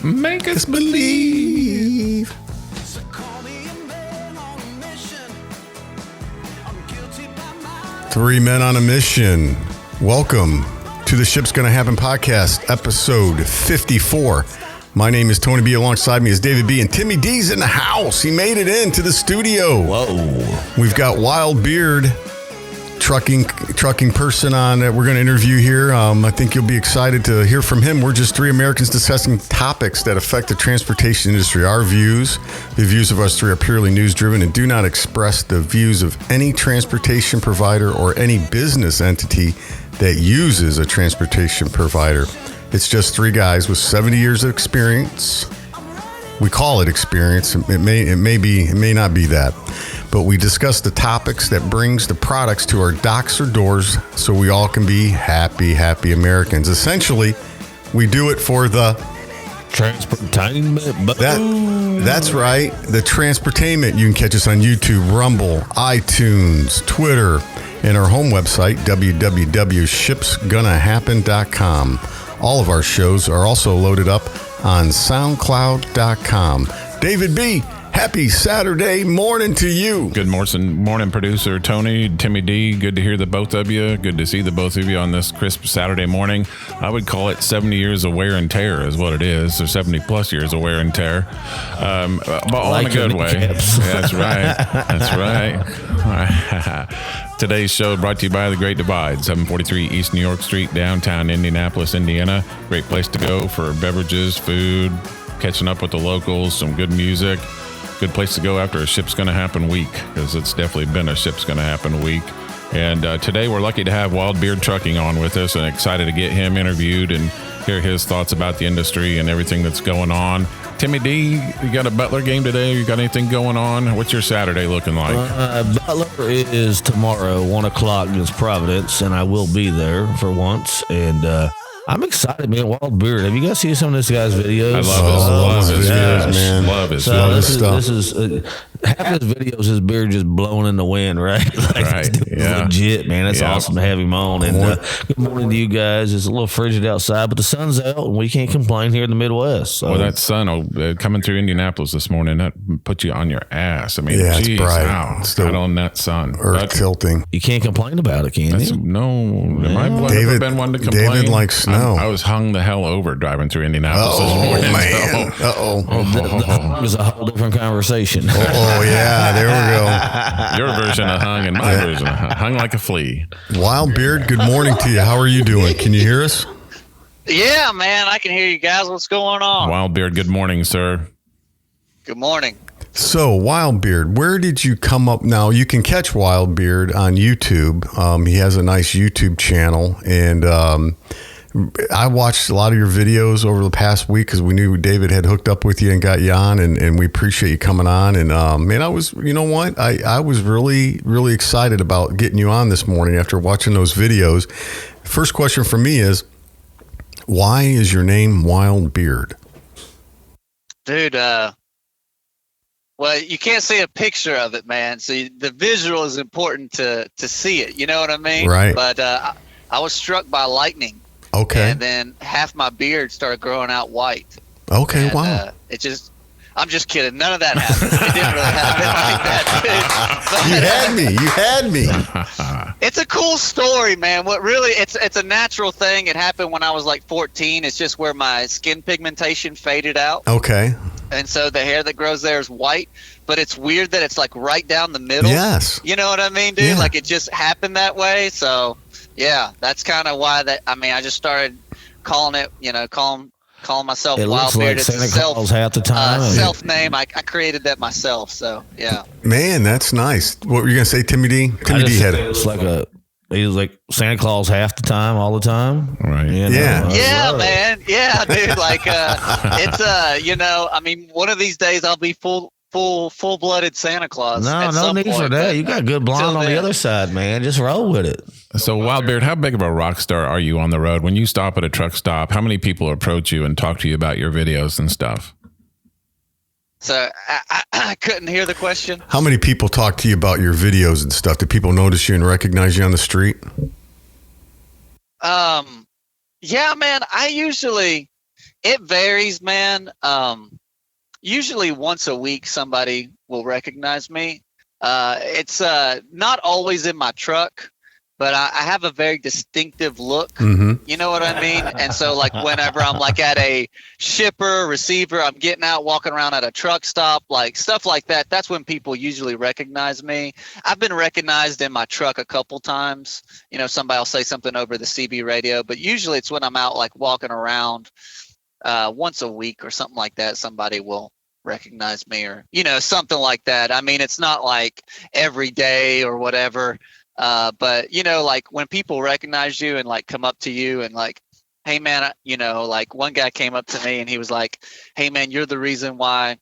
Make us believe. Three men on a mission. Welcome to the Shipsgonnahappen podcast, episode 54. My name is Tony B. Alongside me is David B. And Timmy D's in the house. He made it into the studio. Whoa. We've got Wild Beard, trucking person on that we're going to interview here. I think you'll be excited to hear from him. We're just three Americans discussing topics that affect the transportation industry. Our views, the views of us three, are purely news-driven and do not express the views of any transportation provider or any business entity that uses a transportation provider. It's just three guys with 70 years of experience. We call it experience. It may not be that. But we discuss the topics that brings the products to our docks or doors so we all can be happy Americans. Essentially, we do it for the transportainment. That's right, the transportainment. You can catch us on YouTube, Rumble, iTunes, Twitter, and our home website, www.shipsgonnahappen.com. All of our shows are also loaded up on SoundCloud.com. David B., happy Saturday morning to you. Good morning, producer Tony, Timmy D. Good to hear the both of you. Good to see the both of you on this crisp Saturday morning. I would call it 70 years of wear and tear is what it is, or 70 plus years of wear and tear, but all in a good way. That's right. That's right. Today's show brought to you by The Great Divide, 743 East New York Street, downtown Indianapolis, Indiana. Great place to go for beverages, food, catching up with the locals, some good music. Good place to go after a Ship's Gonna Happen week, because it's definitely been a Ship's Gonna Happen week. And today we're lucky to have Wild Beard Trucking on with us, and excited to get him interviewed and hear his thoughts about the industry and everything that's going on. Timmy D, you got a Butler game today? You got anything going on? What's your Saturday looking like? Butler is tomorrow, 1 o'clock against Providence, and I will be there for once. And I'm excited, man. Wild Beard. Have you guys seen some of this guy's videos? I love his videos, man. Love his stuff. This is half his videos, his beard just blowing in the wind, right? Right. Yeah. Legit, man. It's awesome to have him on. And good morning to you guys. It's a little frigid outside, but the sun's out, and we can't complain here in the Midwest. So. Well, that sun coming through Indianapolis this morning, that put you on your ass. I mean, it's bright. Wow, still on that sun. Earth tilting. You can't complain about it, can you? No. I've never been one to complain. David likes snow. I was hung the hell over driving through Indianapolis this morning. Oh, man. It was a whole different conversation. Oh, yeah. There we go. Your version of hung and my version of hung like a flea. Wild Beard, good morning to you. How are you doing? Can you hear us? Yeah, man. I can hear you guys. What's going on? Wild Beard, good morning, sir. Good morning. So, Wild Beard, where did you come up? Now, you can catch Wild Beard on YouTube. He has a nice YouTube channel, and I watched a lot of your videos over the past week because we knew David had hooked up with you and got you on, and we appreciate you coming on. And man, I was really, really excited about getting you on this morning after watching those videos. First question for me is, why is your name Wild Beard? Dude, well, you can't see a picture of it, man. So the visual is important to see it. You know what I mean? Right. But I was struck by lightning. Okay. And then half my beard started growing out white. Okay, and, wow. I'm just kidding. None of that happened. It didn't really happen like that, dude. You had me. It's a cool story, man. What really, it's a natural thing. It happened when I was like 14. It's just where my skin pigmentation faded out. Okay. And so the hair that grows there is white, but it's weird that it's like right down the middle. Yes. You know what I mean, dude? Yeah. Like it just happened that way. So yeah, that's kind of why I just started calling it, calling myself Wild Beard. It looks like Santa Claus half the time. Self name. I created that myself. So yeah. Man, that's nice. What were you gonna say, Timmy D? Timmy D had it. He was like Santa Claus half the time, all the time. Right. Yeah, man. Yeah, dude. Like, it's one of these days I'll be full-blooded Santa Claus. No need for that. You got good blonde on the other side, man. Just roll with it. So, Wild Beard, how big of a rock star are you on the road? When you stop at a truck stop, how many people approach you and talk to you about your videos and stuff? So I couldn't hear the question. How many people talk to you about your videos and stuff? Do people notice you and recognize you on the street? Yeah, man. I usually, it varies, man. Usually once a week, somebody will recognize me. It's not always in my truck, but I have a very distinctive look. You know what I mean? And so, like, whenever I'm like at a shipper, receiver, I'm getting out, walking around at a truck stop, like stuff like that. That's when people usually recognize me. I've been recognized in my truck a couple times. You know, somebody will say something over the CB radio, but usually it's when I'm out, like walking around once a week or something like that. Somebody will recognize me, or, you know, something like that. I mean, it's not like every day or whatever. But, you know, like when people recognize you and like come up to you and like, hey man, you know, like one guy came up to me and he was like, hey man, you're the reason why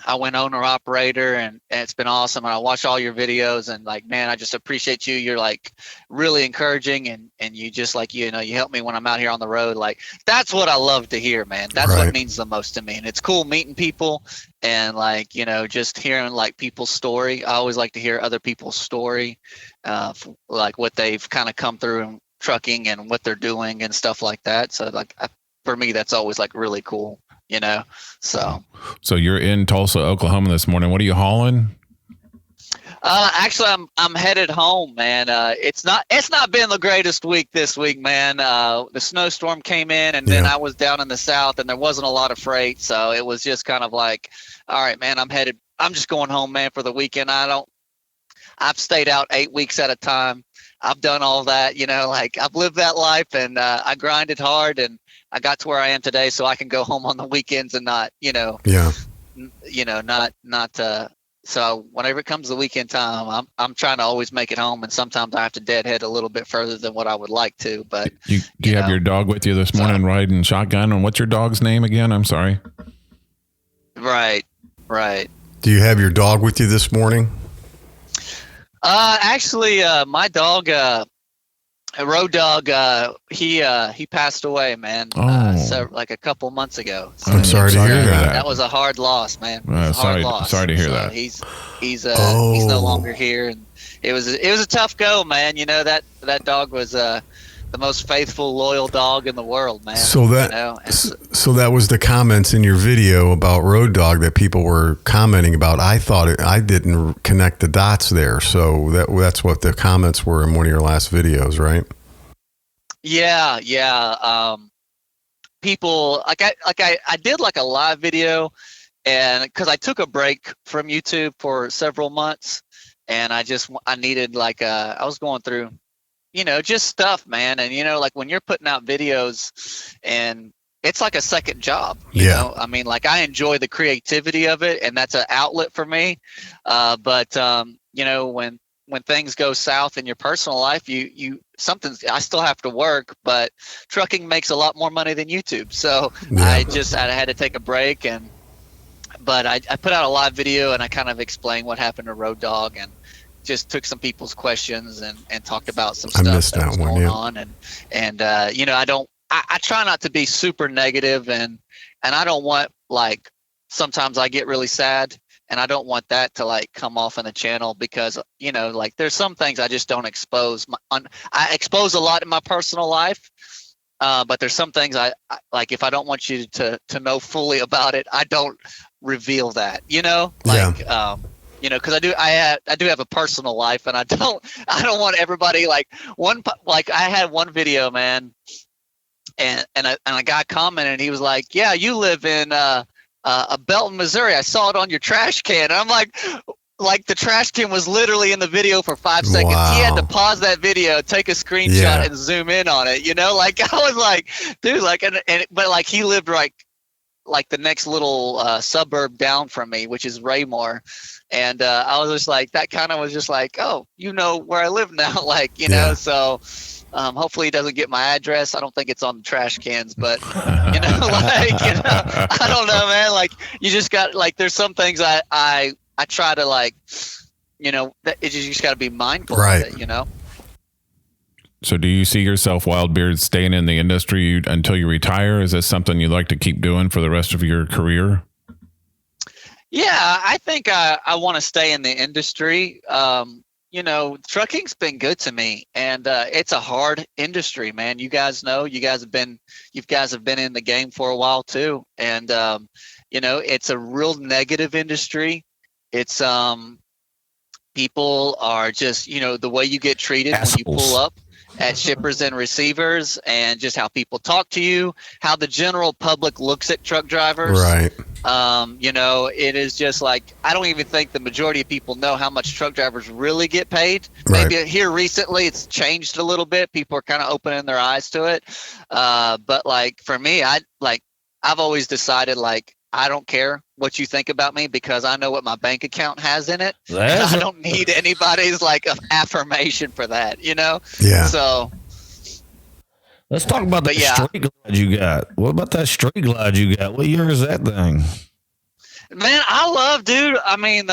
I went owner operator, and it's been awesome. And I watch all your videos, and like, man, I just appreciate you. You're like really encouraging, and you just like, you know, you help me when I'm out here on the road. Like, that's what I love to hear, man. That's Right. what means the most to me. And it's cool meeting people and like, you know, just hearing like people's story. I always like to hear other people's story, like what they've kind of come through in trucking and what they're doing and stuff like that. So like, for me, that's always like really cool, you know? So you're in Tulsa, Oklahoma this morning. What are you hauling? Actually, I'm headed home, man. It's not been the greatest week this week, man. The snowstorm came in, and then I was down in the south, and there wasn't a lot of freight, so it was just kind of like, all right, man, I'm just going home, man, for the weekend. I've stayed out 8 weeks at a time. I've done all that, you know, like I've lived that life, and I grinded hard, and I got to where I am today, so I can go home on the weekends and not, you know, so whenever it comes to weekend time, I'm trying to always make it home, and sometimes I have to deadhead a little bit further than what I would like to. But do you have your dog with you this morning riding shotgun? And what's your dog's name again? I'm sorry. Right. Do you have your dog with you this morning? Actually, my dog, Road Dog, he passed away, man. So like a couple months ago. So I'm sorry to hear that. That was a hard loss, man. Sorry to hear that. He's no longer here, and it was a tough go, man. You know, that dog was the most faithful, loyal dog in the world, man. So that was the comments in your video about Road Dog that people were commenting about. I didn't connect the dots there. So that's what the comments were in one of your last videos, right? Yeah. People I did like a live video, and because I took a break from YouTube for several months, and I needed like I was going through, you know, just stuff, man. And, you know, like when you're putting out videos, and it's like a second job, you know, I mean, like I enjoy the creativity of it, and that's an outlet for me. But you know, when things go south in your personal life, I still have to work, but trucking makes a lot more money than YouTube. So I had to take a break, but I put out a live video, and I kind of explained what happened to Road Dog, and just took some people's questions and talked about some stuff that was going on. And you know, I try not to be super negative, and I don't want, like, sometimes I get really sad, and I don't want that to like come off in the channel, because, you know, like there's some things I just don't expose. I expose a lot in my personal life, but there's some things I like, if I don't want you to know fully about it, I don't reveal that, you know, like, you know, because I do have a personal life, and I don't want everybody like I had one video, man, and a guy commented, and he was like, yeah, you live in Belton, Missouri. I saw it on your trash can. And I'm like the trash can was literally in the video for 5 seconds. Wow. He had to pause that video, take a screenshot, and zoom in on it. You know, like I was like, dude, like, but like he lived like the next little suburb down from me, which is Raymore. And I was just like, that kind of was just like, oh, you know where I live now, like, you know, so hopefully he doesn't get my address. I don't think it's on the trash cans, but, you know, like, you know, I don't know, man. Like, you just got, like, there's some things I try to, like, you know, you just got to be mindful of it, you know? So do you see yourself, Wildbeard, staying in the industry until you retire? Is this something you'd like to keep doing for the rest of your career? Yeah, I think I want to stay in the industry. You trucking's been good to me, and it's a hard industry, man. You guys know, you guys have been in the game for a while too, and it's a real negative industry. It's people are just, the way you get treated when you pull up at shippers and receivers, and just how people talk to you, how the general public looks at truck drivers. Right. It is just like, I don't even think the majority of people know how much truck drivers really get paid. Right. Maybe here recently it's changed a little bit. People are kind of opening their eyes to it. But like for me, I've always decided, like, I don't care what you think about me, because I know what my bank account has in it. I don't need anybody's like affirmation for that, Yeah. So let's talk about the street glide you got. What about that street glide you got? What year is that thing? Man, dude. I mean,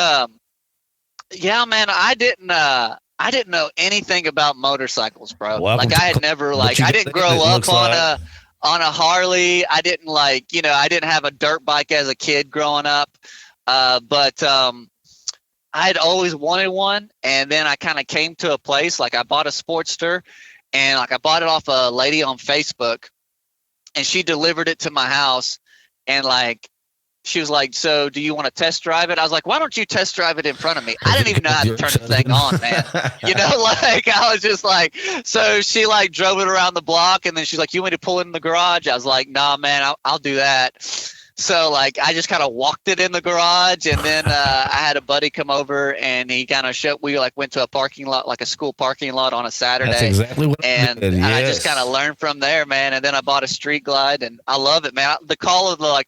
yeah, man, I didn't know anything about motorcycles, bro. Like, I had never, like, I didn't grow up on a Harley. I didn't I didn't have a dirt bike as a kid growing up. But I had always wanted one. And then I kind of came to a place, like, I bought a Sportster, and like I bought it off a lady on Facebook, and she delivered it to my house. And like, she was like, "So do you want to test drive it?" I was like, "Why don't you test drive it in front of me?" I didn't even know how to turn the thing on, man. Like, I was just like, so she like drove it around the block, and then she's like, "You want me to pull it in the garage?" I was like, "Nah, man, I'll do that." So like, I just kind of walked it in the garage, and then I had a buddy come over, and he kind of we like went to a parking lot, like a school parking lot on a Saturday. That's exactly what and I did. Yes. I just kind of learned from there, man. And then I bought a Street Glide, and I love it, man. The call of the, like,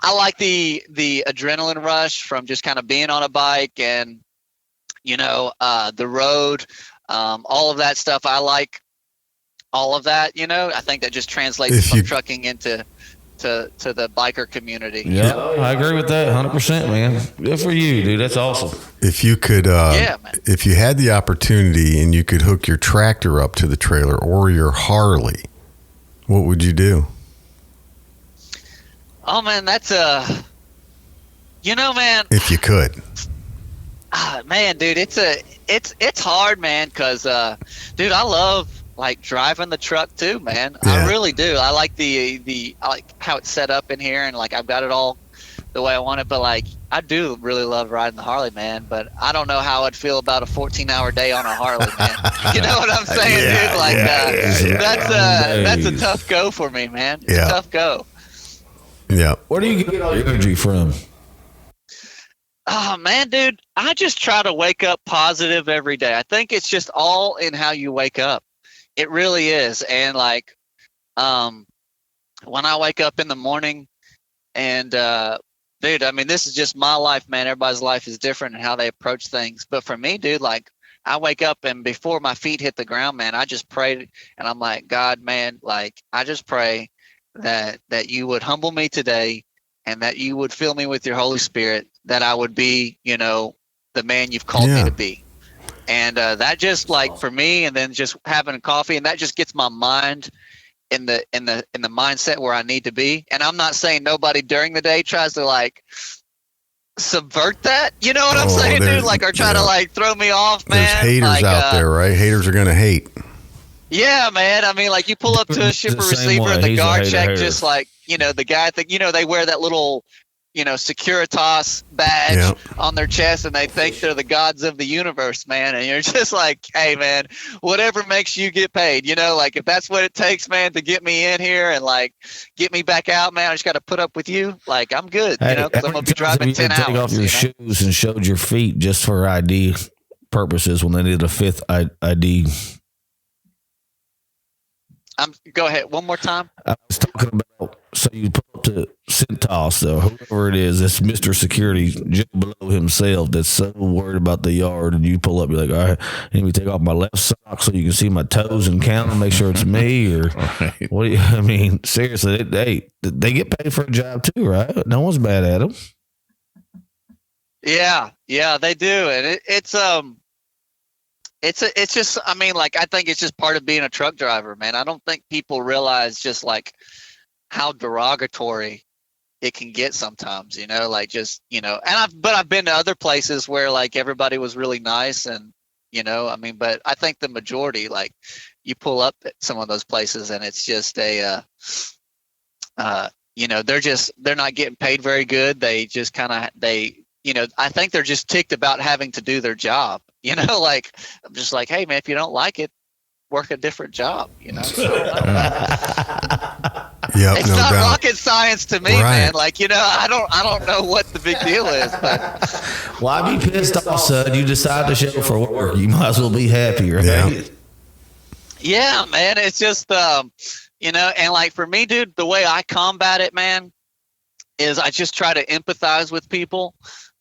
I like the adrenaline rush from just kind of being on a bike, and the road, all of that stuff. I like all of that. I think that just translates from trucking into to the biker community. Yeah, I agree with that 100%, man. Good for you, dude. That's awesome. If you could, man. If you had the opportunity and you could hook your tractor up to the trailer or your Harley, what would you do? Oh man, that's man. If you could. Man, dude, it's hard, man, because dude, I love like driving the truck too, man. Yeah. I really do. I like I like how it's set up in here, and like I've got it all the way I want it. But like, I do really love riding the Harley, man. But I don't know how I'd feel about a 14-hour day on a Harley, man. You know what I'm saying, dude? Like, that's a tough go for me, man. It's a tough go. Yeah. Where do you get all your energy from? Oh man, dude, I just try to wake up positive every day. I think it's just all in how you wake up. It really is. And like, when I wake up in the morning, and dude, I mean, this is just my life, man. Everybody's life is different and how they approach things. But for me, dude, like, I wake up, and before my feet hit the ground, man, I just pray, and I'm like, God, man, like, I just pray that you would humble me today, and that you would fill me with your Holy Spirit, that I would be, the man you've called me to be. And that just, like, for me, and then just having a coffee, and that just gets my mind in the mindset where I need to be. And I'm not saying nobody during the day tries to like subvert that, you know what I'm saying, dude? Like, or try to like throw me off, man. There's haters like, out there, right? Haters are gonna hate. Yeah, man. I mean, like, you pull up to a shipper receiver and the guard check, just like, the guy, they wear that little, Securitas badge on their chest, and they think they're the gods of the universe, man. And you're just like, hey, man, whatever makes you get paid, like, if that's what it takes, man, to get me in here and like get me back out, man, I just got to put up with you. Like, I'm good, because I'm going to be driving 10 hours. Take off your shoes and showed your feet just for ID purposes when they needed a fifth ID. Go ahead one more time. I was talking about, so you pull up to Centos or whoever it is, that's Mr. Security just below himself, that's so worried about the yard, and you pull up, you're like, all right, let me take off my left sock so you can see my toes and count and make sure it's me, or right. What do you, I mean, seriously, they get paid for a job too, right? No one's mad at them. Yeah, they do. And it's just, I mean, like, I think it's just part of being a truck driver, man. I don't think people realize just like how derogatory it can get sometimes, like, just, but I've been to other places where like everybody was really nice, and, I mean, but I think the majority, like, you pull up at some of those places and it's just they're not getting paid very good. They just I think they're just ticked about having to do their job, like, I'm just like, hey man, if you don't like it, work a different job, So, Yep, it's no not doubt. rocket science to me, Right. man. Like, I don't know what the big deal is, but Why be pissed off, son? You decide to show for work. You might as well be happy, right? Yeah. yeah, man, it's just, and like for me, dude, the way I combat it, man, is I just try to empathize with people.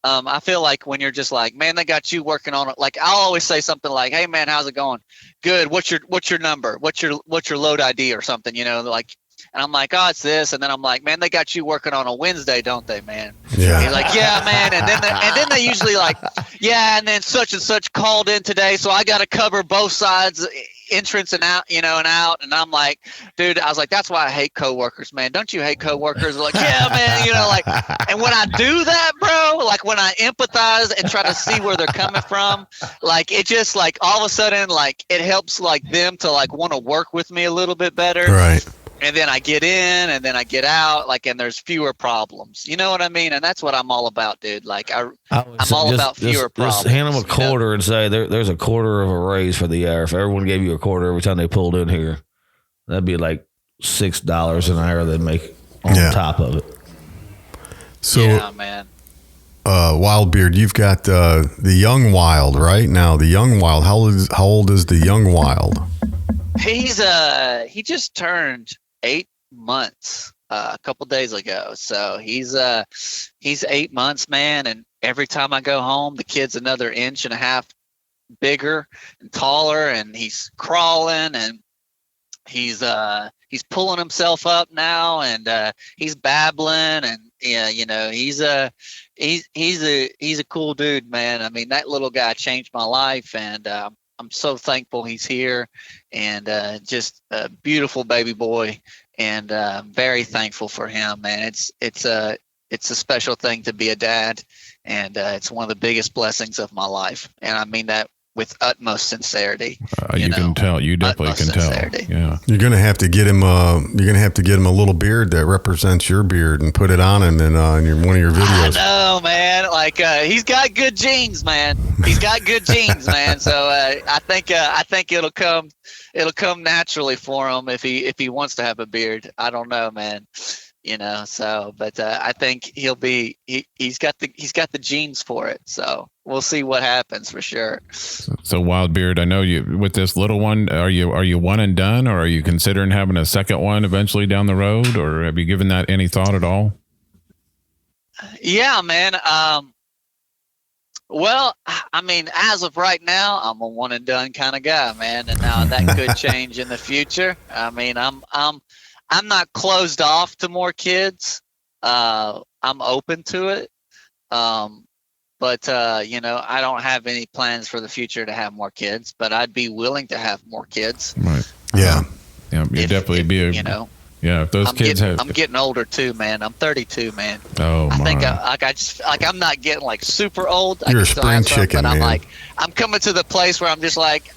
I feel like when you're just like, man, they got you working on it. Like, I'll always say something like, hey man, how's it going? Good. What's your number? What's your load ID or something, like, and I'm like, oh, it's this. And then I'm like, man, they got you working on a Wednesday, don't they, man? Yeah. He's like, yeah, man. And then they usually like, yeah. And then such and such called in today. So I got to cover both sides, entrance and out, and out. And I'm like, dude, I was like, that's why I hate coworkers, man. Don't you hate coworkers? They're like, yeah, man, like, and when I do that, bro, like when I empathize and try to see where they're coming from, like, it just like all of a sudden, like, it helps like them to like want to work with me a little bit better. Right. And then I get in and then I get out, like, and there's fewer problems. You know what I mean? And that's what I'm all about, dude. Like, I'm all about fewer problems. Just hand them a quarter and say there's a quarter of a raise for the hour. If everyone gave you a quarter every time they pulled in here, that'd be like $6 an hour they'd make on top of it. So, yeah, man. Wildbeard, you've got the young Wild right now. The young Wild. How old is the young Wild? He just turned 8 months a couple days ago. So he's 8 months, man. And every time I go home, the kid's another inch and a half bigger and taller, and he's crawling and he's pulling himself up now, and he's babbling, and he's a cool dude, man. I mean, that little guy changed my life, and I'm so thankful he's here, and just a beautiful baby boy, and very thankful for him, man. It's a special thing to be a dad, and it's one of the biggest blessings of my life, and I mean that with utmost sincerity. You can tell. You definitely can tell. Yeah. You're gonna have to get him. You're gonna have to get him a little beard that represents your beard and put it on him in one of your videos. I know, man. Like, he's got good genes, man. He's got good genes, man. So I think it'll come naturally for him if he wants to have a beard. I don't know, man. So, but I think he's got the genes for it. So we'll see what happens for sure. So Wildbeard, I know you with this little one. Are you one and done, or are you considering having a second one eventually down the road, or have you given that any thought at all? Yeah, man. Well, I mean, as of right now, I'm a one and done kind of guy, man. And now that could change in the future. I mean, I'm not closed off to more kids. I'm open to it. But I don't have any plans for the future to have more kids, but I'd be willing to have more kids. Right. Yeah. Yeah. You'd definitely be yeah. If those I'm getting older too, man. I'm 32, man. Oh, I my. think I'm not getting like super old. You're a I can still spring have some, chicken, but man. I'm coming to the place where I'm just like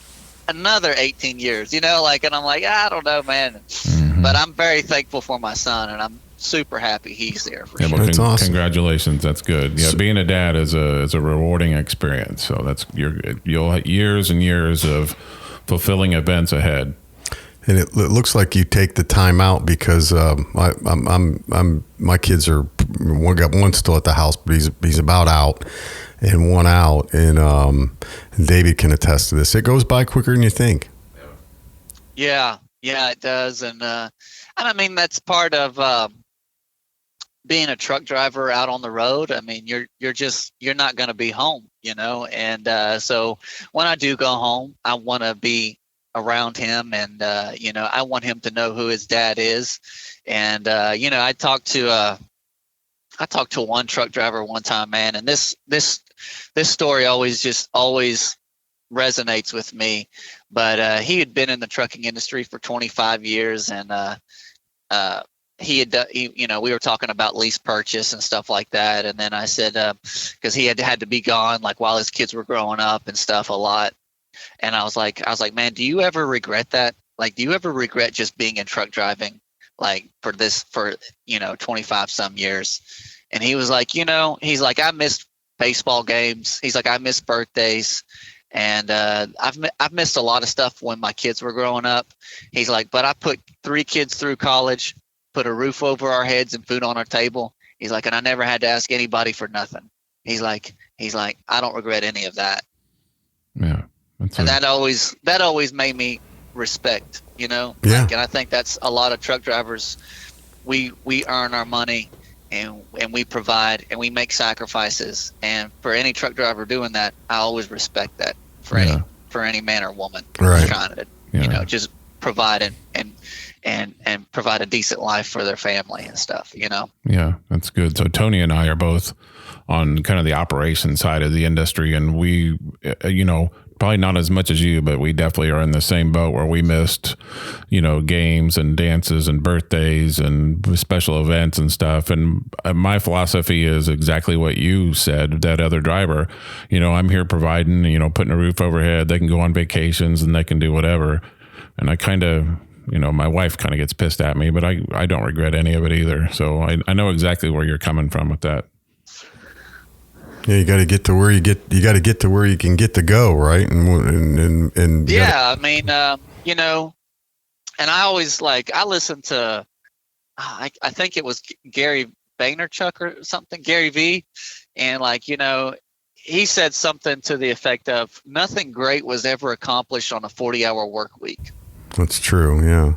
another 18 years, and I'm like, I don't know, man. Mm-hmm. But I'm very thankful for my son, and I'm super happy he's there for sure. Well, That's awesome. Congratulations. That's good. Yeah, being a dad is a rewarding experience. So you'll have years and years of fulfilling events ahead. And it looks like you take the time out because my kids are one still at the house, but he's about out, and one out, and David can attest to this. It goes by quicker than you think. Yeah, it does, and I mean that's part of being a truck driver out on the road. I mean, you're not going to be home, and so when I do go home, I want to be around him, and I want him to know who his dad is. And I talked to one truck driver one time, man, and this story always resonates with me. But he had been in the trucking industry for 25 years, and we were talking about lease purchase and stuff like that. And then I said, because he had to be gone like while his kids were growing up and stuff a lot. And I was like, man, do you ever regret that? Like, do you ever regret just being in truck driving, like for 25 some years? And he was like, he's like, I missed baseball games. He's like, I missed birthdays. And I've missed a lot of stuff when my kids were growing up. He's like, but I put 3 kids through college, put a roof over our heads and food on our table. He's like, and I never had to ask anybody for nothing. He's like, I don't regret any of that. Yeah. And that always made me respect, Yeah. Like, and I think that's a lot of truck drivers. We earn our money and we provide and we make sacrifices. And for any truck driver doing that, I always respect that for any man or woman Right. trying to, just provide and provide a decent life for their family and stuff, Yeah, that's good. So Tony and I are both on kind of the operation side of the industry, and we, probably not as much as you, but we definitely are in the same boat where we missed, games and dances and birthdays and special events and stuff. And my philosophy is exactly what you said, that other driver, I'm here providing, putting a roof overhead. They can go on vacations and they can do whatever. And I kind of, my wife kind of gets pissed at me, but I don't regret any of it either. So I know exactly where you're coming from with that. Yeah, you got to get to where you got to get to where you can get to go, right? And yeah, I mean, and I always I listened to, I think it was Gary Vaynerchuk or something, Gary V, and he said something to the effect of nothing great was ever accomplished on a 40-hour work week. That's true. Yeah.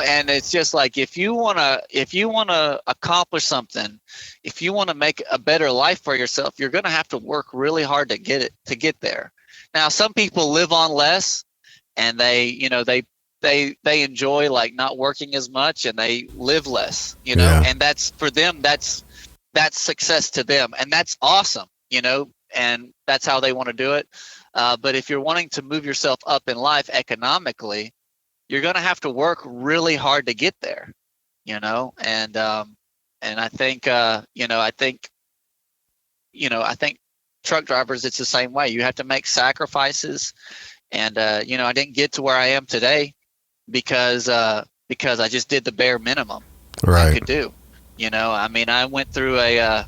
And it's just like, if you want to accomplish something, if you want to make a better life for yourself, you're going to have to work really hard to get there. Now, some people live on less and they enjoy not working as much and they live less, and that's for them, that's success to them. And that's awesome, and that's how they want to do it. But if you're wanting to move yourself up in life economically, you're going to have to work really hard to get there, and I think, I think truck drivers, it's the same way. You have to make sacrifices. And, I didn't get to where I am today because I just did the bare minimum I could do. I mean, I went through a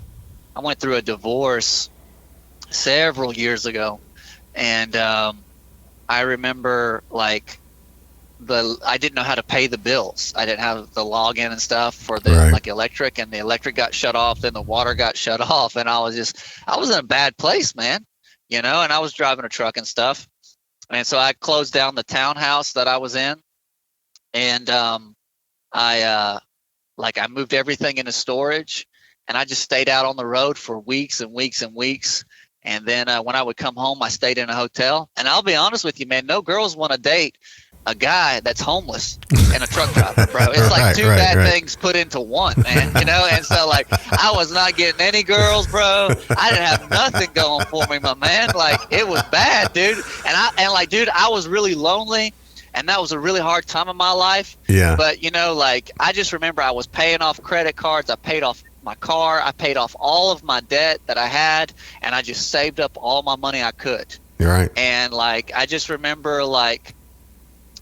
divorce several years ago. And, I remember I didn't know how to pay the bills. I didn't have the login and stuff for the electric, and the electric got shut off. Then the water got shut off, and I was in a bad place, man. And I was driving a truck and stuff, and so I closed down the townhouse that I was in, and I moved everything into storage, and I just stayed out on the road for weeks and weeks and weeks. And then when I would come home, I stayed in a hotel. And I'll be honest with you, man, no girls want to date a guy that's homeless and a truck driver, bro. It's like two bad things put into one, man, And so I was not getting any girls, bro. I didn't have nothing going for me, my man. It was bad, dude. Dude, I was really lonely, and that was a really hard time in my life. Yeah. But I just remember I was paying off credit cards. I paid off my car. I paid off all of my debt that I had, and I just saved up all my money I could. You're right. And I just remember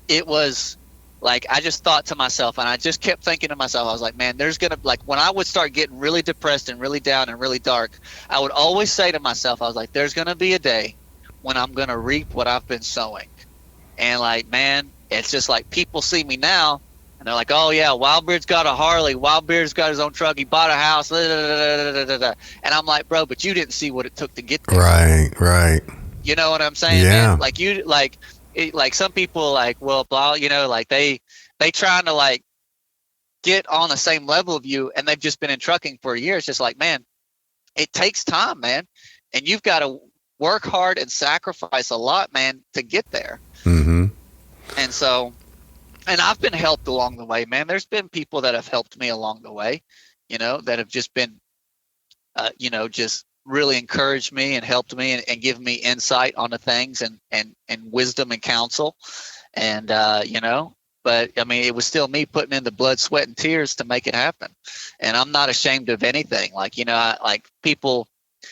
it was I just thought to myself, and I just kept thinking to myself, I was like, man, there's going to when I would start getting really depressed and really down and really dark, I would always say to myself, I was like, there's going to be a day when I'm going to reap what I've been sowing. And man, it's just people see me now and they're like, oh yeah, Wildbeard's got a Harley, Wildbeard's got his own truck, he bought a house, da, da, da, da, da. And I'm like, bro, but you didn't see what it took to get there. Right. You know what I'm saying, yeah. Man? Some people well, blah, they trying to get on the same level of you, and they've just been in trucking for a year. It's just man, it takes time, man, and you've got to work hard and sacrifice a lot, man, to get there. Mm-hmm. And so, and I've been helped along the way, man. There's been people that have helped me along the way, that have just been, just really encouraged me and helped me and give me insight onto things and wisdom and counsel. And, but I mean, it was still me putting in the blood, sweat, and tears to make it happen. And I'm not ashamed of anything.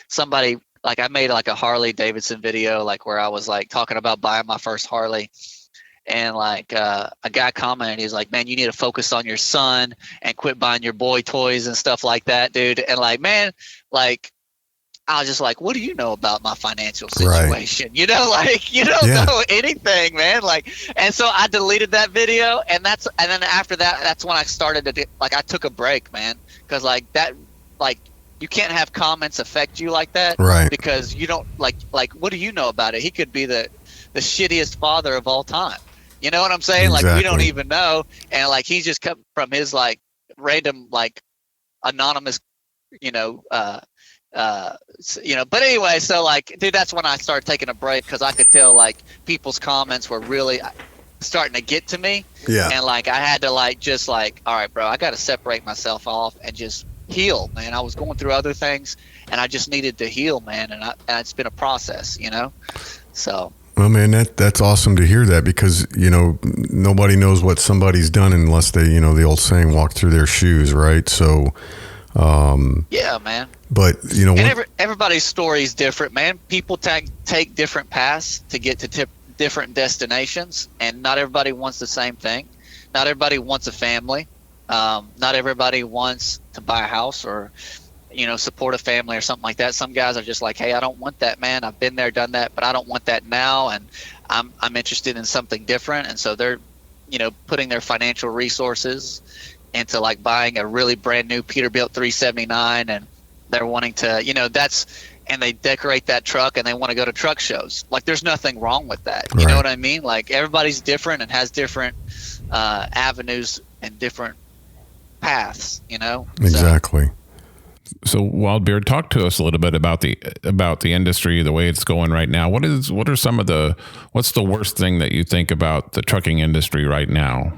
Somebody like I made like a Harley Davidson video, like where I was like talking about buying my first Harley. And like a guy commented, he's like, man, you need to focus on your son and quit buying your boy toys and stuff like that, dude. And like, man, like, I was just like, what do you know about my financial situation? You know, like, you don't know anything, man. Like, and so I deleted that video, and then after that, that's when I started to like, I took a break, man. Cause like that, like, you can't have comments affect you like that. Right. Because you don't like, what do you know about it? He could be the shittiest father of all time. You know what I'm saying? Exactly. Like, we don't even know. And like, he just come from his like random, like anonymous, you know, but anyway, so like, dude, that's when I started taking a break, because I could tell like people's comments were really starting to get to me. Yeah. And like, I had to like, just like, all right, bro, I got to separate myself off and just heal, man. I was going through other things, and I just needed to heal, man. And it's been a process, you know? So. Well, man, that's awesome to hear that, because, you know, nobody knows what somebody's done unless they, you know, the old saying, walk through their shoes, right? So, yeah, man. But, you know, and everybody's story is different, man. People take different paths to get to different destinations, and not everybody wants the same thing. Not everybody wants a family. Not everybody wants to buy a house or, you know, support a family or something like that. Some guys are just like, hey, I don't want that, man. I've been there, done that, but I don't want that now, and I'm interested in something different. And so they're, you know, putting their financial resources into like buying a really brand new Peterbilt 379, and they're wanting to, you know, and they decorate that truck, and they want to go to truck shows. Like, there's nothing wrong with that. You know what I mean? Like, everybody's different and has different avenues and different paths, you know? Exactly. So Wildbeard, talk to us a little bit about the industry, the way it's going right now. What's the worst thing that you think about the trucking industry right now?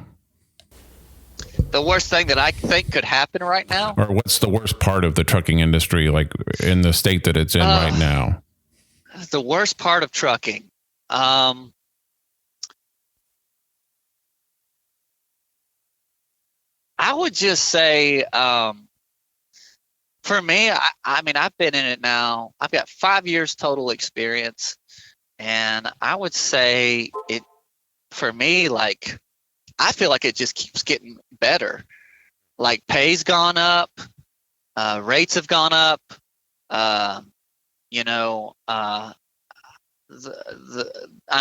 The worst thing that I think could happen right now? Or what's the worst part of the trucking industry, like in the state that it's in right now? The worst part of trucking. I would just say, for me, I mean, I've been in it now. I've got 5 years total experience, and I would say it, for me, like, I feel like it just keeps getting better. Like, pay's gone up, rates have gone up, you know, I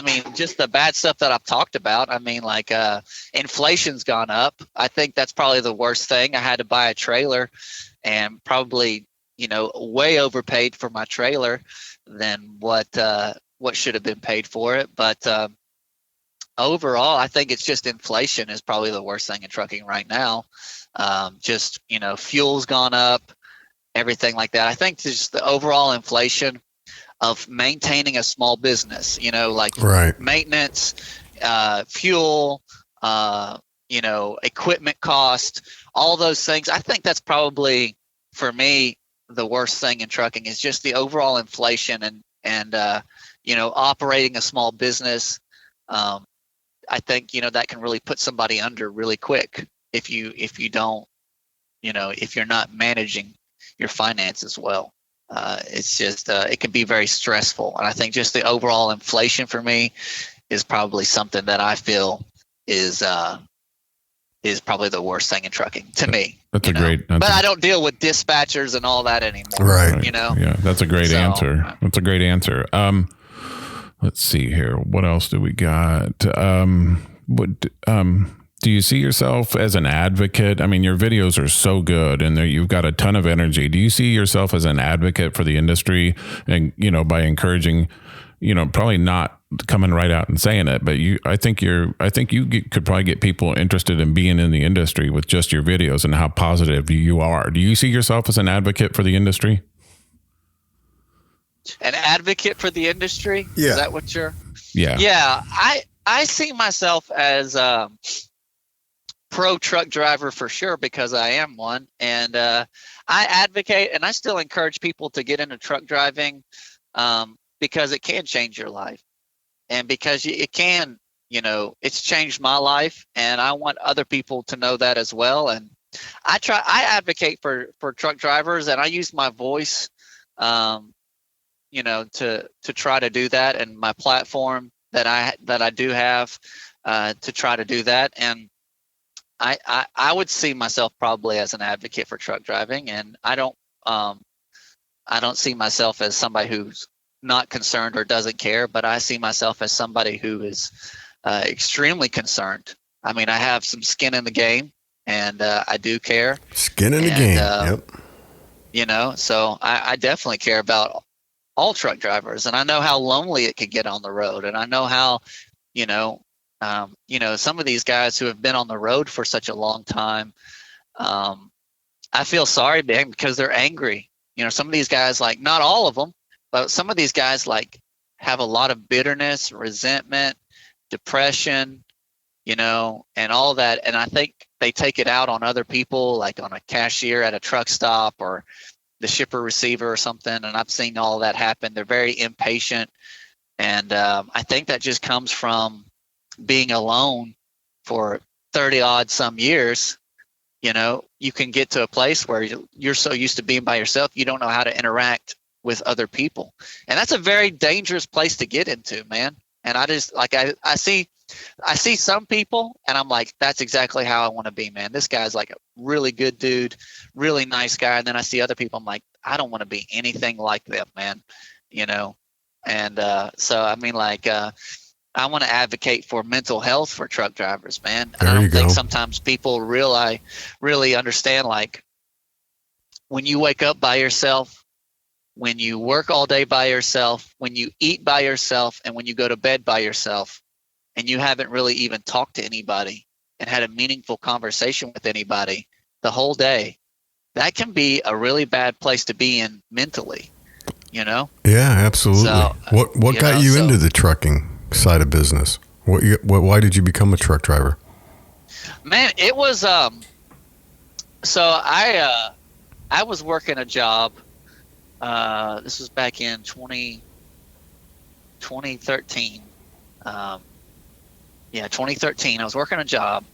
mean, just the bad stuff that I've talked about. I mean, like, inflation's gone up. I think that's probably the worst thing. I had to buy a trailer, and probably, you know, way overpaid for my trailer than what should have been paid for it. But overall, I think it's just inflation is probably the worst thing in trucking right now. Just, you know, fuel's gone up, everything like that. I think just the overall inflation of maintaining a small business, you know, like maintenance, fuel, you know, equipment cost, all those things. I think that's probably, for me, the worst thing in trucking is just the overall inflation and you know, operating a small business. I think, you know, that can really put somebody under really quick if you don't, you know, if you're not managing your finances well. It's just it can be very stressful, and I think just the overall inflation for me is probably something that I feel is probably the worst thing in trucking to me. But I don't deal with dispatchers and all that anymore. Right. You know? Yeah, that's a great answer. That's a great answer. Let's see here. What else do we got? Do you see yourself as an advocate? I mean, your videos are so good, and you've got a ton of energy. Do you see yourself as an advocate for the industry, and, you know, by encouraging, you know, probably not coming right out and saying it, but I think you could probably get people interested in being in the industry with just your videos and how positive you are. Do you see yourself as an advocate for the industry? An advocate for the industry? Yeah. Is that what you're? Yeah. Yeah. I see myself as pro truck driver for sure, because I am one, and I advocate, and I still encourage people to get into truck driving, because it can change your life, and because it can, you know, it's changed my life, and I want other people to know that as well. And I advocate for truck drivers, and I use my voice to try to do that, and my platform that I do have to try to do that. And I would see myself probably as an advocate for truck driving, and I don't see myself as somebody who's not concerned or doesn't care, but I see myself as somebody who is extremely concerned. I mean, I have some skin in the game, and I do care. Skin in the game. Yep. So I definitely care about all truck drivers, and I know how lonely it can get on the road, and I know how, some of these guys who have been on the road for such a long time, I feel sorry, man, because they're angry. Some of these guys, like, not all of them, but some of these guys, like, have a lot of bitterness, resentment, depression, and all that. And I think they take it out on other people, like on a cashier at a truck stop or the shipper receiver or something. And I've seen all that happen. They're very impatient. And I think that just comes from being alone for 30 odd some years. You can get to a place where you're so used to being by yourself, you don't know how to interact with other people. And that's a very dangerous place to get into, man. And I just, like, I see some people and I'm like, that's exactly how I want to be, man. This guy's like a really good dude, really nice guy. And then I see other people, I'm like, I don't want to be anything like them, man. And so, I mean, like, I want to advocate for mental health for truck drivers, man. And I don't think sometimes people really understand, like, when you wake up by yourself, when you work all day by yourself, when you eat by yourself, and when you go to bed by yourself, and you haven't really even talked to anybody and had a meaningful conversation with anybody the whole day, that can be a really bad place to be in mentally, Yeah, absolutely. So, what got you into the trucking side of business? Why did you become a truck driver? Man, it was so I was working a job. This was back in 2013. 2013. I was working a job,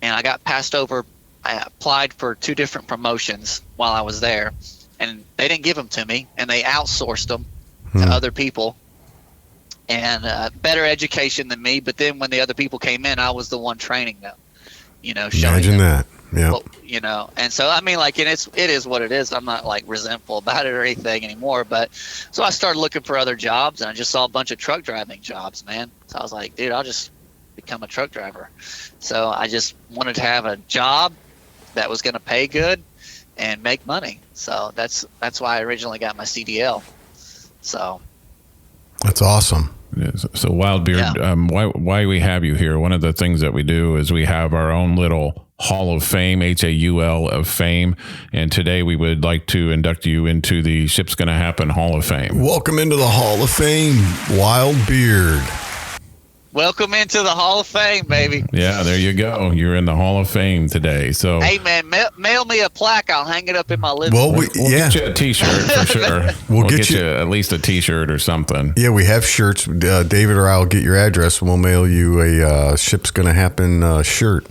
and I got passed over. I applied for 2 different promotions while I was there, and they didn't give them to me, and they outsourced them to other people. And better education than me, but then when the other people came in, I was the one training them. Imagine that. Yeah. And so, I mean, like, and it is what it is. I'm not, like, resentful about it or anything anymore. But so I started looking for other jobs, and I just saw a bunch of truck driving jobs, man. So I was like, dude, I'll just become a truck driver. So I just wanted to have a job that was going to pay good and make money. So that's why I originally got my CDL. So that's awesome. So Wildbeard, why we have you here, one of the things that we do is we have our own little Hall of Fame, HAUL of Fame. And today we would like to induct you into the Shipsgonnahappen Hall of Fame. Welcome into the Hall of Fame, Wildbeard. Welcome into the Hall of Fame, baby. Yeah, there you go. You're in the Hall of Fame today. So, hey, man, mail me a plaque. I'll hang it up in my living room. We'll get you a T-shirt for sure. We'll get you at least a T-shirt or something. Yeah, we have shirts. David or I will get your address, and we'll mail you a Ship's Gonna Happen shirt.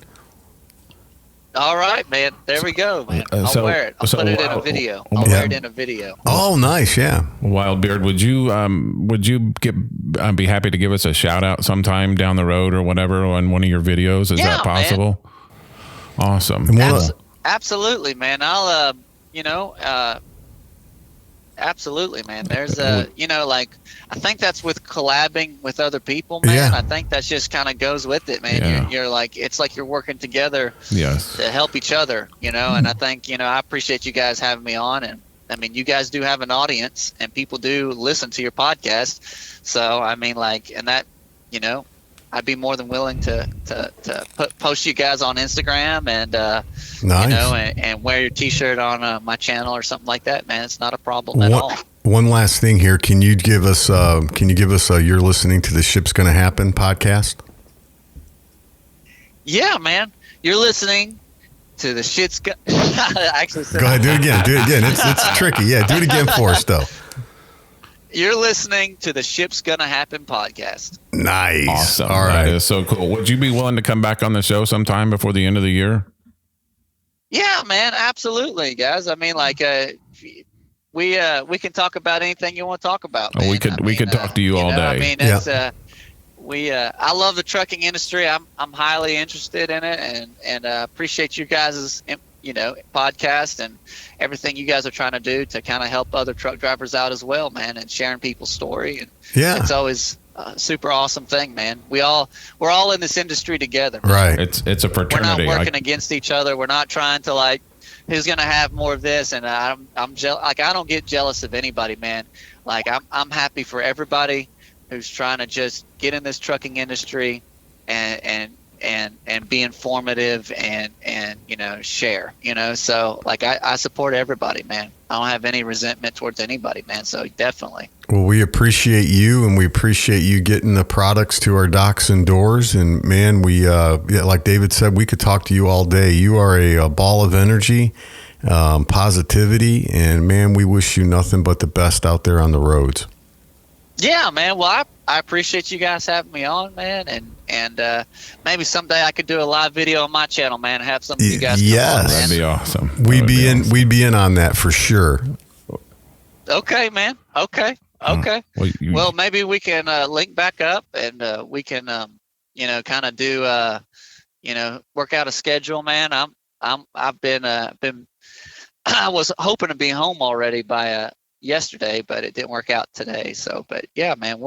All right, man. There we go, man. I'll wear it. I'll put it in a video. I'll wear it in a video. Oh, nice. Yeah. Wildbeard, would you be happy to give us a shout out sometime down the road or whatever on one of your videos? Is that possible? Man. Awesome. Absolutely, man. I'll absolutely, man. There's like, I think that's with collabing with other people, man. Yeah. I think that just kind of goes with it, man. Yeah. You're like, it's like you're working together yes. to help each other, and I think, I appreciate you guys having me on. And I mean, you guys do have an audience and people do listen to your podcast. So, I mean, like, and that, I'd be more than willing to post you guys on Instagram and nice. and wear your T-shirt on my channel or something like that, man. It's not a problem at all. One last thing here, can you give us you're listening to the Ship's Gonna Happen podcast? Yeah, man, you're listening to the Shit's Gonna. Actually, go ahead, do it again. It's tricky. Yeah, do it again for us, though. You're listening to the Ship's Gonna Happen podcast. Nice. Awesome. All right. That is so cool. Would you be willing to come back on the show sometime before the end of the year? Yeah, man. Absolutely, guys. I mean, like, we can talk about anything you want to talk about. Oh, we man. could talk to you all day. I mean, it's I love the trucking industry. I'm highly interested in it, and appreciate you guys' podcast and everything you guys are trying to do to kind of help other truck drivers out as well, man, and sharing people's story. And it's always a super awesome thing, man. we're all in this industry together, man. Right. It's a fraternity. We're not working against each other. We're not trying to like who's gonna have more of this. And I don't get jealous of anybody, man. Like I'm happy for everybody who's trying to just get in this trucking industry and be informative and share, so like I support everybody, man. I don't have any resentment towards anybody, man. So definitely. Well, we appreciate you, and we appreciate you getting the products to our docks and doors. And man, we like David said, we could talk to you all day. You are a ball of energy, positivity, and man, we wish you nothing but the best out there on the roads. Yeah, man. Well, I appreciate you guys having me on, man, and maybe someday I could do a live video on my channel, man, and have some of you guys come on, man. That'd be awesome. We'd be in on that for sure. Okay, man. Okay. Well, maybe we can link back up, and we can kind of do work out a schedule, man. I've been I was hoping to be home already by yesterday, but it didn't work out today. So, but yeah, man,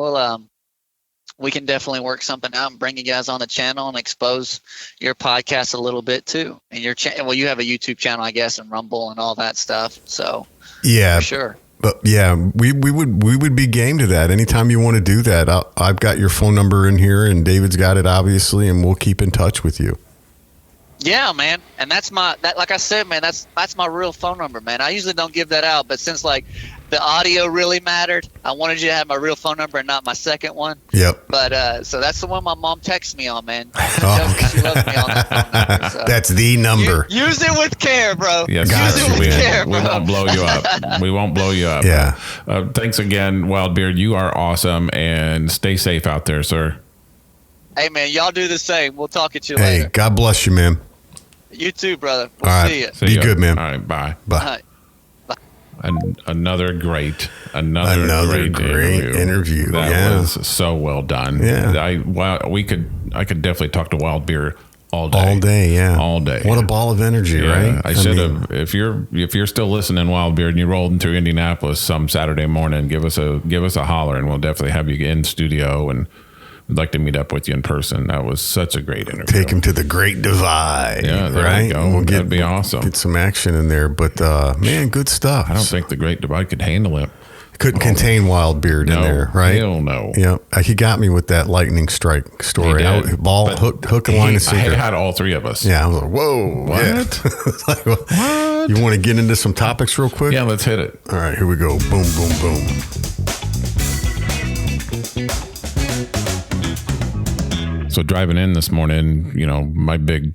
we can definitely work something out and bring you guys on the channel and expose your podcast a little bit too. And your you have a YouTube channel, I guess, and Rumble and all that stuff. So yeah, for sure. But yeah, we would be game to that. Anytime you want to do that, I've got your phone number in here, and David's got it obviously, and we'll keep in touch with you. Yeah, man. And that's like I said, man, that's my real phone number, man. I usually don't give that out, but since like the audio really mattered, I wanted you to have my real phone number and not my second one. Yep. But so that's the one my mom texts me on, man. She loves me on that phone number. So. That's the number. Use it with care, bro. Yes, use it with care, bro. We won't blow you up. We won't blow you up. Yeah. Thanks again, Wildbeard. You are awesome, and stay safe out there, sir. Hey, man, y'all do the same. We'll talk at you later. Hey, God bless you, man. You too, brother. We'll all right. see you. See Be ya. good, man. All right, bye. Bye. Another great interview. That was so well done. Yeah. I could definitely talk to Wildbeard all day. All day. What a ball of energy, right? I should have. If you're still listening, Wildbeard, and you rolled into Indianapolis some Saturday morning, give us a holler, and we'll definitely have you in studio, and we'd like to meet up with you in person. That was such a great interview. Take him to the Great Divide. Yeah, there right. you go. That'd be awesome. Get some action in there, but man, good stuff. I don't think the Great Divide could handle it. Couldn't contain Wildbeard in there, right? Hell no. Yeah, he got me with that lightning strike story. Hook and line and sinker. I had all three of us. Yeah, I was like, whoa, what? Yeah. Like, what? You want to get into some topics real quick? Yeah, let's hit it. All right, here we go. Boom, boom, boom. So driving in this morning, my big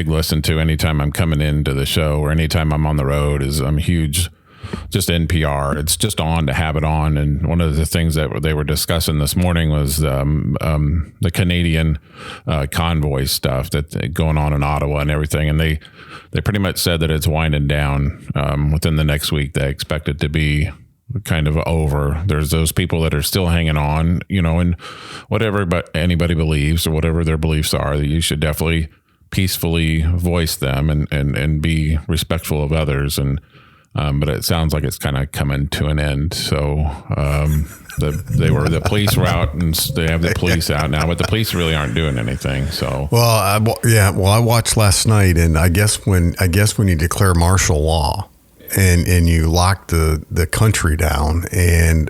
lesson to anytime I'm coming into the show or anytime I'm on the road is I'm huge. Just NPR. It's just on to have it on. And one of the things that they were discussing this morning was the Canadian convoy stuff that's going on in Ottawa and everything. And they pretty much said that it's winding down within the next week. They expect it to be kind of over. There's those people that are still hanging on, and whatever but anybody believes or whatever their beliefs are, that you should definitely peacefully voice them and be respectful of others. And but it sounds like it's kind of coming to an end. So the police were out, and they have the police out now, but the police really aren't doing anything. So I watched last night, and I guess when you declare martial law and you lock the country down, and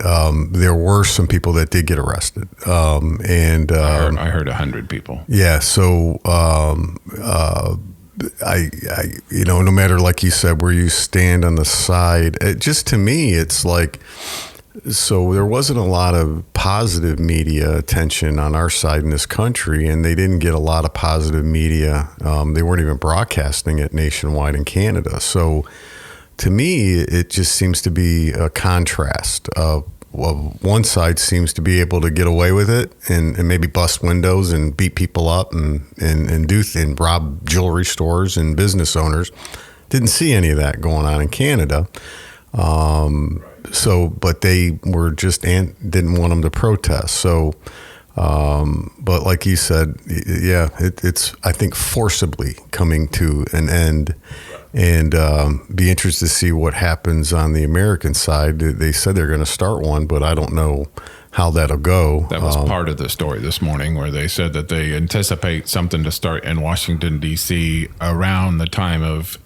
there were some people that did get arrested, and I heard 100 people. Yeah, so. I no matter, like you said, where you stand on the side, to me, it's like, so there wasn't a lot of positive media attention on our side in this country, and they didn't get a lot of positive media. They weren't even broadcasting it nationwide in Canada. So to me, it just seems to be a contrast of, one side seems to be able to get away with it and maybe bust windows and beat people up and rob jewelry stores and business owners. Didn't see any of that going on in Canada. So, but they were just didn't want them to protest. So, but like you said, yeah, it's I think forcibly coming to an end, and be interested to see what happens on the American side. They said they're going to start one, but I don't know how that'll go. That was part of the story this morning, where they said that they anticipate something to start in Washington, D.C. around the time of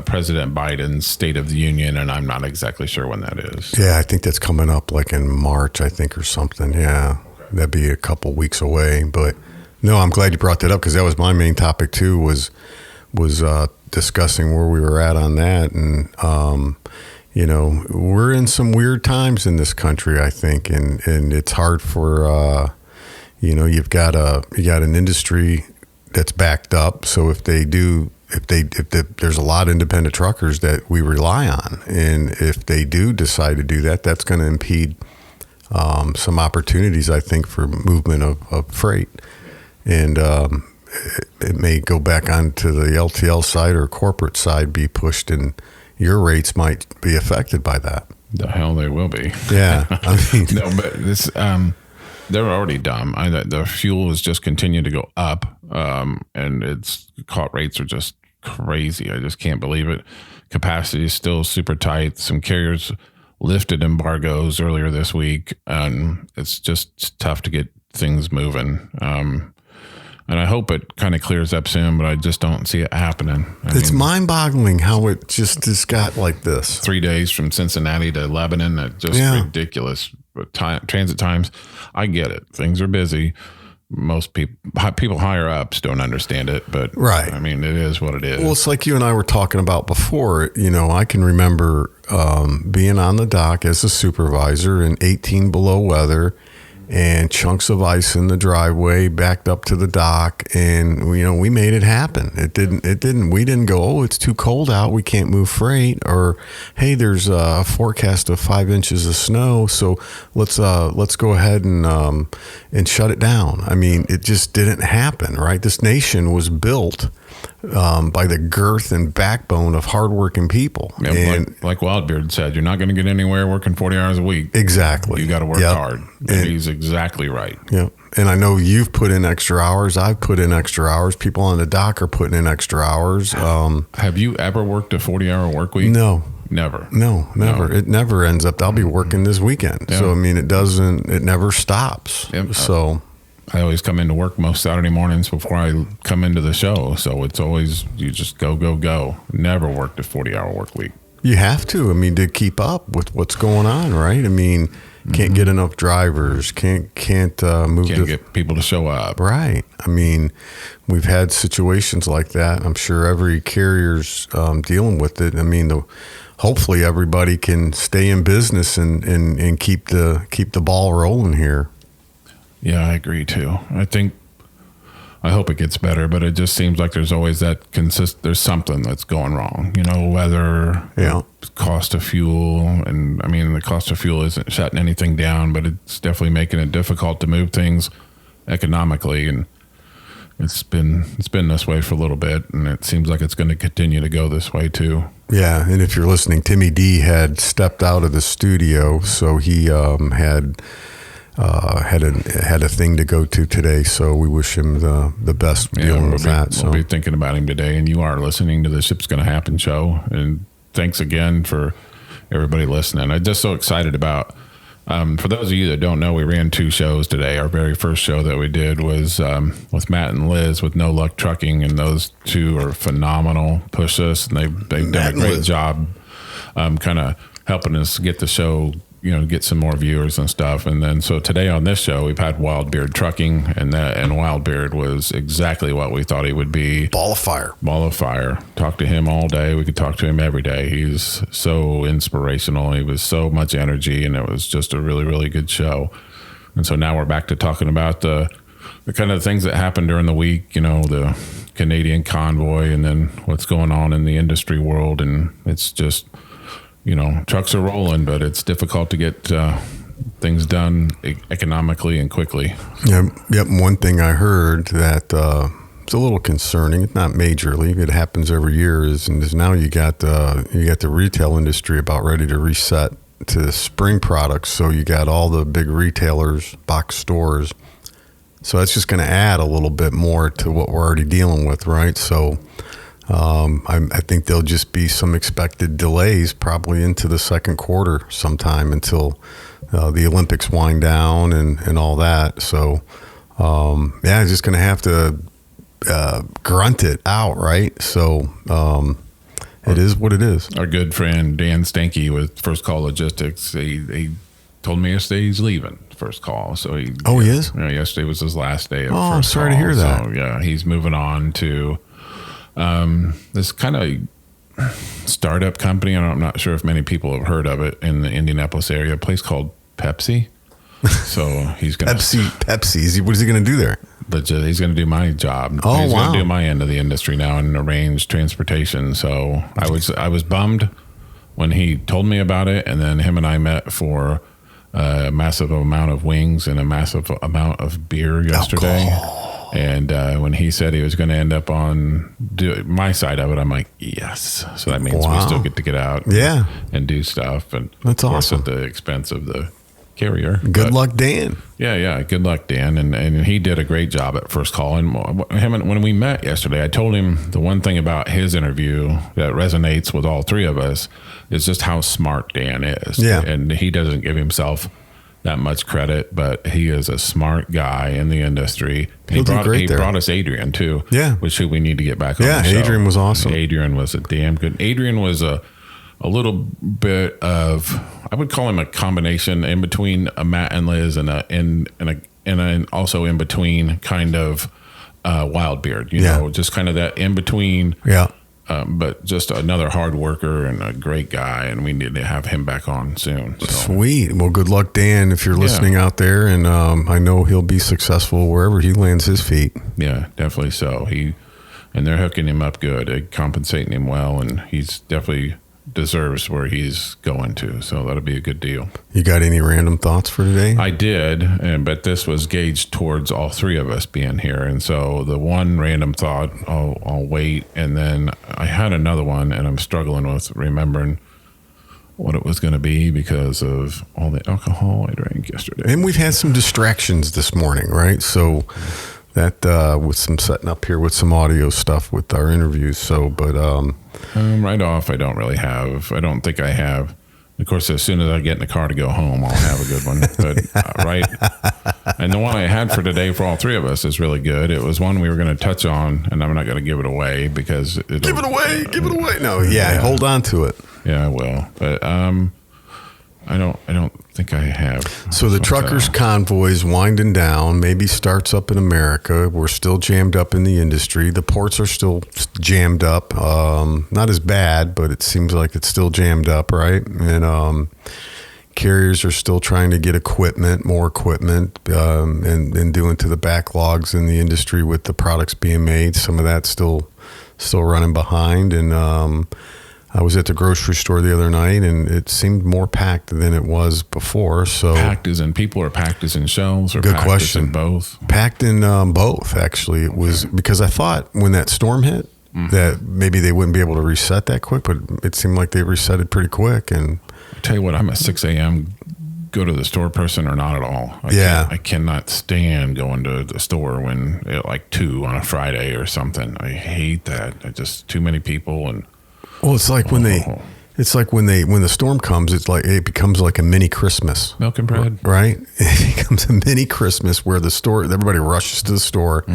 President Biden's State of the Union, and I'm not exactly sure when that is. Yeah, I think that's coming up like in March, I think, or something. Yeah, that'd be a couple weeks away. But no, I'm glad you brought that up, because that was my main topic too, was discussing where we were at on that. And, we're in some weird times in this country, I think, and it's hard for, you've got an industry that's backed up. So if there's a lot of independent truckers that we rely on, and if they do decide to do that, that's going to impede some opportunities, I think, for movement of freight. And it may go back onto the LTL side or corporate side, be pushed, and your rates might be affected by that. The hell they will be. Yeah. I mean, no, but this, they're already dumb. The fuel has just continued to go up, and its caught rates are just crazy. I just can't believe it. Capacity is still super tight. Some carriers lifted embargoes earlier this week, and it's just tough to get things moving. And I hope it kind of clears up soon, but I just don't see it happening. It's mind-boggling how it just got like this. 3 days from Cincinnati to Lebanon, just ridiculous. But transit times, I get it. Things are busy. Most people higher ups don't understand it, but right. I mean, it is what it is. Well, it's like you and I were talking about before. I can remember being on the dock as a supervisor in 18 below weather, and chunks of ice in the driveway backed up to the dock, and we made it happen. We didn't go, oh, it's too cold out, we can't move freight, or hey, there's a forecast of 5 inches of snow, so let's go ahead and shut it down. I mean, it just didn't happen, right? This nation was built by the girth and backbone of hardworking people. Yeah, and like Wildbeard said, you're not going to get anywhere working 40 hours a week. Exactly. You got to work hard. And he's exactly right. Yeah. And I know you've put in extra hours. I've put in extra hours. People on the dock are putting in extra hours. Have you ever worked a 40-hour work week? No. Never. No, never. No. It never ends up. I'll be working this weekend. Yeah. So, I mean, it never stops. Yep. So I always come into work most Saturday mornings before I come into the show. So it's always, you just go. Never worked a 40-hour work week. You have to. I mean, to keep up with what's going on, right? I mean, can't get enough drivers, can't move. Can't get people to show up. Right. I mean, we've had situations like that. I'm sure every carrier's dealing with it. I mean, hopefully everybody can stay in business and keep the ball rolling here. Yeah, I agree too. I hope it gets better, but it just seems like there's always that there's something that's going wrong. Weather, cost of fuel, and I mean the cost of fuel isn't shutting anything down, but it's definitely making it difficult to move things economically, and it's been this way for a little bit, and it seems like it's going to continue to go this way too. Yeah, and if you're listening, Timmy D had stepped out of the studio, so he had a thing to go to today, so we wish him the best dealing with that. We'll be thinking about him today, and you are listening to the Ship's Gonna Happen show, and thanks again for everybody listening. I'm just so excited about, for those of you that don't know, we ran 2 shows today. Our very first show that we did was with Matt and Liz with No Luck Trucking, and those 2 are phenomenal. Push us, and they've done a great job kind of helping us get the show, get some more viewers and stuff. And then, so today on this show, we've had Wildbeard Trucking, and Wildbeard was exactly what we thought he would be. Ball of fire. Talked to him all day. We could talk to him every day. He's so inspirational. He was so much energy, and it was just a really, really good show. And so now we're back to talking about the kind of things that happened during the week, the Canadian convoy, and then what's going on in the industry world. And it's just, trucks are rolling, but it's difficult to get things done economically and quickly. Yep. One thing I heard that it's a little concerning. It's not majorly. It happens every year. Is now you got the retail industry about ready to reset to spring products. So you got all the big retailers, box stores. So that's just going to add a little bit more to what we're already dealing with, right? So I think there'll just be some expected delays probably into the second quarter sometime until the Olympics wind down and all that. So, it's just going to have to grunt it out, right? So it is what it is. Our good friend Dan Stanky with First Call Logistics, he told me yesterday he's leaving First Call. So he is? Yesterday was his last day of First I'm Call. sorry to hear that. So, yeah, he's moving on to this kind of startup company. I'm not sure if many people have heard of it in the Indianapolis area, a place called Pepsi. So he's going to Pepsi. What is he going to do there? He's going to do my job. Oh, he's wow. going to do my end of the industry now and arrange transportation. So I was bummed when he told me about it, and then him and I met for a massive amount of wings and a massive amount of beer yesterday. Alcohol. And when he said he was going to end up on my side of it, I'm like, yes. So that means we still get to get out and do stuff. And that's of course awesome. at the expense of the carrier. Good luck, Dan. Yeah. Good luck, Dan. And he did a great job at First Call. And when we met yesterday, I told him the one thing about his interview that resonates with all three of us is just how smart Dan is. Yeah. And he doesn't give himself that much credit, but he is a smart guy in the industry. He brought us Adrian too. Yeah. Which we need to get back on the show. Adrian was awesome. Adrian was a damn good. Adrian was a little bit of, I would call him a combination in between a Matt and Liz and also in between kind of Wildbeard, you know, just kind of that in between. Yeah. But just another hard worker and a great guy, and we need to have him back on soon. So. Sweet. Well, good luck, Dan, if you're listening out there, and I know he'll be successful wherever he lands his feet. Yeah, definitely so. And they're hooking him up good, compensating him well, and he's definitely deserves where he's going to. So that'll be a good deal. You got any random thoughts for today? I did, but this was gauged towards all three of us being here. And so the one random thought, I'll wait. And then I had another one, and I'm struggling with remembering what it was going to be because of all the alcohol I drank yesterday. And we've had some distractions this morning, right? So that with some setting up here with some audio stuff with our interviews. So, but right off, I don't think I have. Of course, as soon as I get in the car to go home, I'll have a good one. But right, and the one I had for today for all three of us is really good. It was one we were going to touch on, and I'm not going to give it away because give it away. No, hold on to it. Yeah, I will. But I don't think I have. So the truckers' convoy's winding down, maybe starts up in America. We're still jammed up in the industry. The ports are still jammed up. Not as bad, but it seems like it's still jammed up, right? And carriers are still trying to get more equipment, and doing to the backlogs in the industry with the products being made. Some of that's still running behind. And I was at the grocery store the other night, and it seemed more packed than it was before. So packed as in people, or packed as in shelves, or good packed question. as in both? Packed in both, actually. It was because I thought when that storm hit that maybe they wouldn't be able to reset that quick, but it seemed like they reset it pretty quick. And I tell you what, I'm a 6 a.m. go to the store person or not at all. I cannot stand going to the store when like 2 on a Friday or something. I hate that. Just too many people. And well, it's like when the storm comes, it becomes like a mini Christmas. Milk and bread, right? It becomes a mini Christmas where everybody rushes to the store,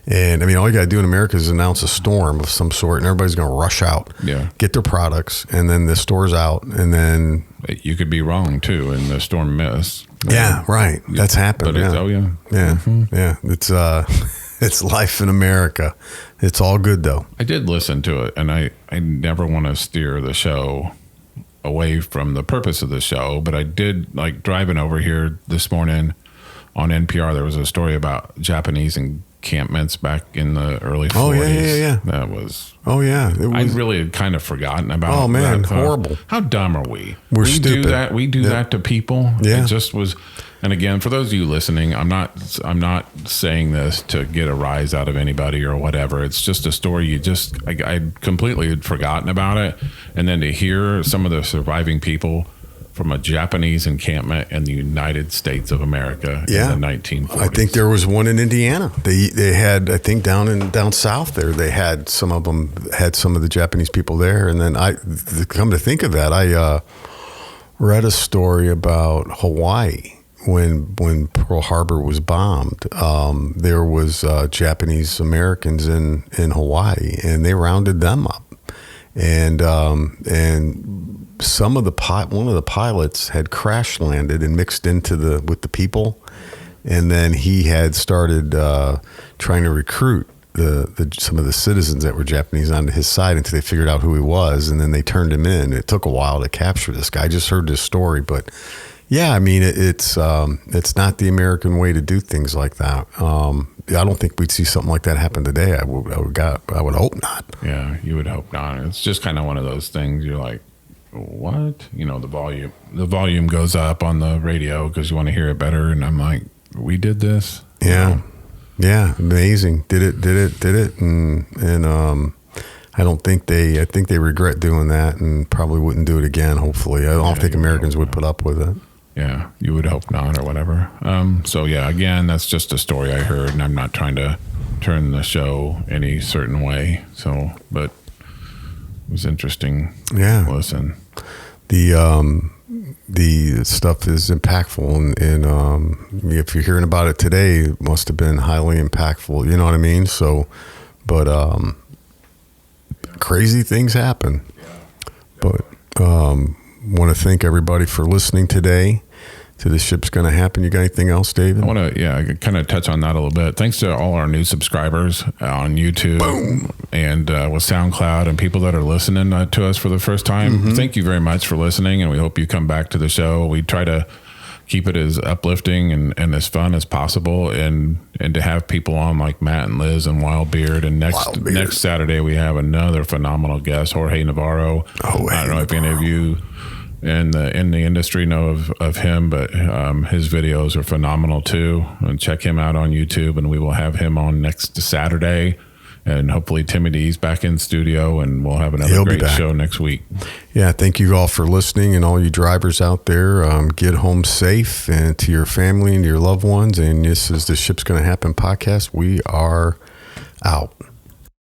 and I mean, all you got to do in America is announce a storm of some sort, and everybody's going to rush out, get their products, and then the store's out, and then you could be wrong too, and the storm miss. Yeah, right. That's happened. But it's life in America. It's all good though. I did listen to it, and I never want to steer the show away from the purpose of the show, but I did like driving over here this morning on NPR. There was a story about Japanese and encampments back in the early 40s. Oh, yeah. That was. Oh yeah, I really had kind of forgotten about. Oh man, that. horrible! How dumb are we? We're we stupid. Do that. We do that to people. Yeah. It just was. And again, for those of you listening, I'm not saying this to get a rise out of anybody or whatever. It's just a story. I completely had forgotten about it, and then to hear some of the surviving people from a Japanese encampment in the United States of America in the 1940s. I think there was one in Indiana. They had, I think down south there, they had some of the Japanese people there. And then come to think of that, I read a story about Hawaii when Pearl Harbor was bombed. There was Japanese Americans in Hawaii, and they rounded them up. And one of the pilots had crash landed and mixed into with the people, and then he had started trying to recruit some of the citizens that were Japanese onto his side until they figured out who he was, and then they turned him in. It took a while to capture this guy. I just heard this story, but yeah, I mean it's not the American way to do things like that. I don't think we'd see something like that happen today. I would hope not. Yeah, you would hope not. It's just kind of one of those things. You're like, what? The volume goes up on the radio because you want to hear it better. And I'm like, we did this. Yeah. Yeah. Amazing. Did it. And I think they regret doing that and probably wouldn't do it again. Hopefully. I don't think Americans would put up with it. Yeah. You would hope not or whatever. So yeah, again, that's just a story I heard, and I'm not trying to turn the show any certain way. So, but it was interesting. Yeah. Listen, the stuff is impactful, and if you're hearing about it today, it must have been highly impactful. You know what I mean? So, but crazy things happen. But want to thank everybody for listening today to The Ship's Gonna Happen. You got anything else, David? I want to, kind of touch on that a little bit. Thanks to all our new subscribers on YouTube and with SoundCloud and people that are listening to us for the first time. Mm-hmm. Thank you very much for listening, and we hope you come back to the show. We try to keep it as uplifting and as fun as possible, and to have people on like Matt and Liz and Wildbeard. And next Saturday we have another phenomenal guest, Jorge Navarro. I don't know if any of you in the industry know of him, but his videos are phenomenal too. And check him out on YouTube, and we will have him on next Saturday. And hopefully Timmy D's back in studio, and we'll have another great show next week. Yeah, thank you all for listening, and all you drivers out there, get home safe and to your family and your loved ones. And this is the Ship's Gonna Happen podcast. We are out.